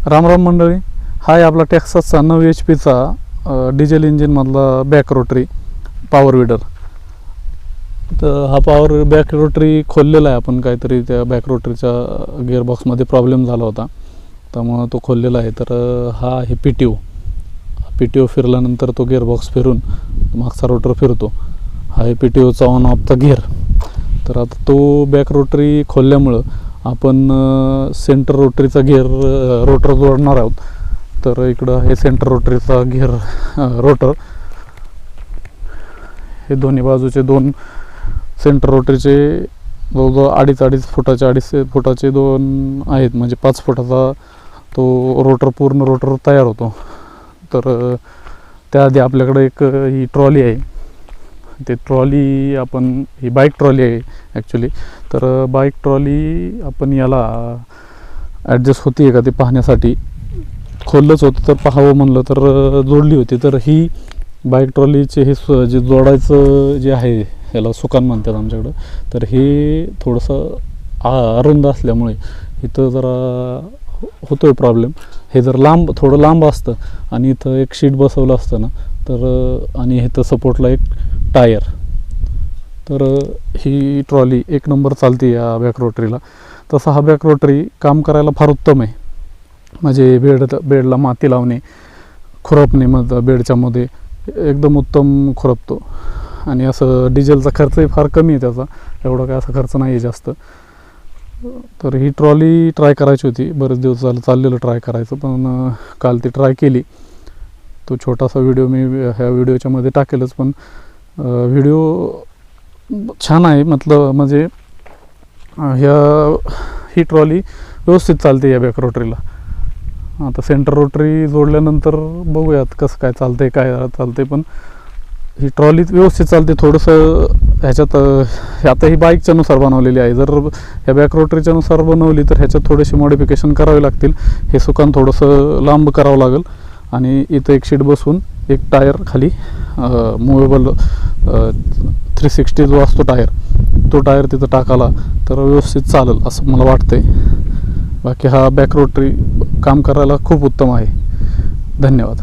राम राम मंडळी, हा आहे आपला टेक्सासचा 9 HP डिझेल इंजिनमधला बॅक रोटरी पॉवर विडर. तर हा पॉवर बॅक रोटरी खोललेला आहे आपण, काहीतरी त्या बॅक रोटरीच्या गिअरबॉक्समध्ये प्रॉब्लेम झाला होता, त्यामुळं तो खोललेला आहे. तर हा आहे PTO फिरल्यानंतर तो गिअरबॉक्स फिरून मागचा रोटर फिरतो. हा आहे PTOचा ऑन ऑफचा गिअर. तर आता तो बॅक रोटरी खोलल्यामुळं आपण सेंटर रोटरीचा गिअर रोटर जोडणार आहोत. तर इकडं हे सेंटर रोटरीचा गिअर रोटर, हे दोन्ही बाजूचे दोन सेंटर रोटरीचे जवळजवळ 2.5 फुटाचे दोन आहेत, म्हणजे 5 फुटाचा तो रोटर, पूर्ण रोटर तयार होतो. तर त्याआधी आपल्याकडे एक ही ट्रॉली आहे. ते ट्रॉली आपण, ही बाईक ट्रॉली आहे ॲक्च्युली. तर बाईक ट्रॉली आपण याला ॲडजस्ट होती आहे का ते पाहण्यासाठी खोललंच होतं. तर पाहावं म्हणलं तर जोडली होती. तर ही बाईक ट्रॉलीचे हे जे जोडायचं जे आहे, याला सुकान म्हणतात आमच्याकडं. तर हे थोडंसं अरुंद असल्यामुळे इथं जरा होतो आहे प्रॉब्लेम. हे जर थोडं लांब असतं आणि इथं एक शीट बसवलं असतं ना, तर आणि इथं सपोर्टला एक टायर, तर ही ट्रॉली एक नंबर चालते या बॅक रोटरीला. तसा हा बॅक रोटरी काम करायला फार उत्तम आहे. म्हणजे बेडला माती लावणे, खुरपणे, मग बेडच्या मध्ये एकदम उत्तम खुरपतो. आणि असं डिझेलचा खर्चही फार कमी आहे त्याचा, एवढा काय असा खर्च नाही आहे जास्त. तर ही ट्रॉली ट्राय करायची होती, बरेच दिवस झालं चाललेलं ट्राय करायचं, पण काल ती ट्राय केली. तो छोटासा व्हिडिओ मी ह्या व्हिडिओच्या मध्ये टाकेलच, पण व्हिडिओ छान आहे. म्हणजे ही ट्रॉली व्यवस्थित चालते या बॅक रोटरीला. आता सेंटर रोटरी जोडल्यानंतर बघूयात कसं काय चालतंय, पण ही ट्रॉली व्यवस्थित चालते. थोडंसं ह्याच्यात आता ही बाईकच्या नुसार बनवलेली आहे. जर ह्या बॅक रोटरीच्या नुसार बनवली तर ह्याच्यात थोडेसे मॉडिफिकेशन करावे लागतील. हे सुकान थोडंसं लांब करावं लागेल आणि इथं एक शीट बसवून एक टायर खाली मुवेबल 360 जो असतो टायर, तो टायर तिथं टाकाला तर व्यवस्थित चालेल असं मला वाटतंय. बाकी हा बॅक रोटरी काम करायला खूप उत्तम आहे. धन्यवाद.